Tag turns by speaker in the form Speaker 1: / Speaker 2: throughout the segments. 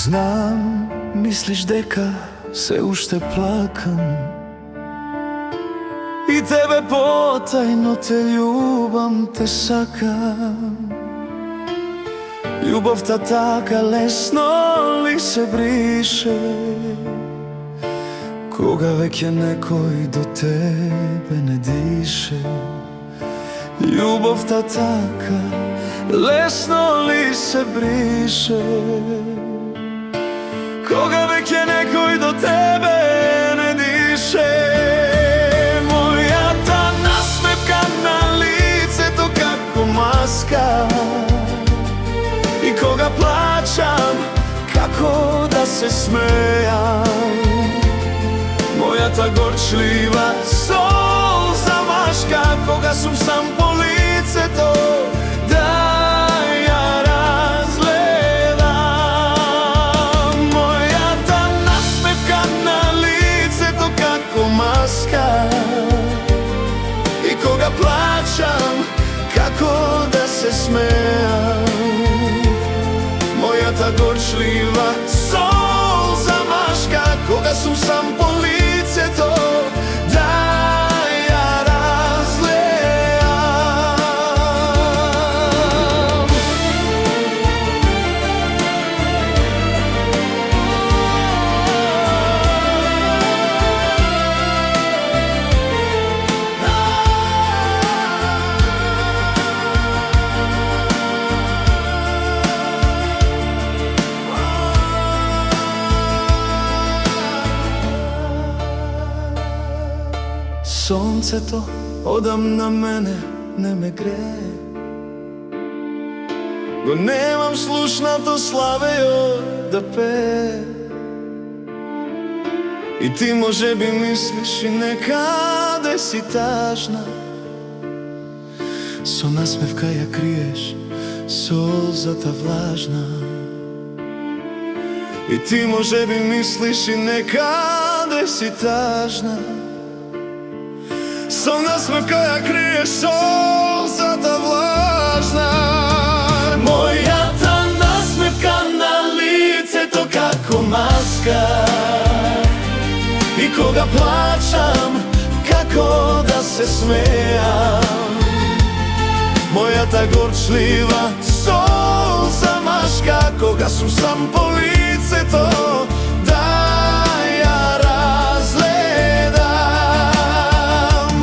Speaker 1: Знам, мислиш дека се уште плакам и тебе потајно те љубам, те сакам. Љубовта така лесно ли се брише кога веќе некој до тебе не дише? Љубовта така лесно ли се брише кога веќе некој до тебе не дише? Мојата насмевка на лицето како маска, и кога плачам, како да се смејам. Мојата горчлива солза машка, кога сум сам по лицето, да ја разгледам. Мојата насмевка на лицето како маска, и кога плачам, како да се смејам. Мојата горчлива солза машка, кога сум сам по лицето, да ја разгледам. Сонцето одамна мене не ме грее, го немам слушнато славејо да пее. И ти може би мислиш и некаде си тажна, со насмевка ја криеш солзата влажна. И ти може би мислиш и некаде си тажна, со насмевка ја криеш солзата влажна. Мојата насмевка на лицето како маска, и кога плачам, како да се смејам. Мојата горчлива солза машка, кога сум сам по лицето, да ја разгледам.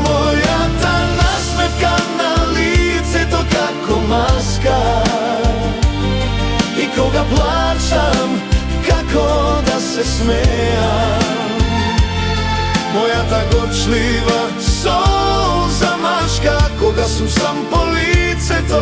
Speaker 1: Мојата насмевка на лицето како маска, и кога плачам, како да се смејам. Мојата горчлива солза машка, кога сум сам по лицето,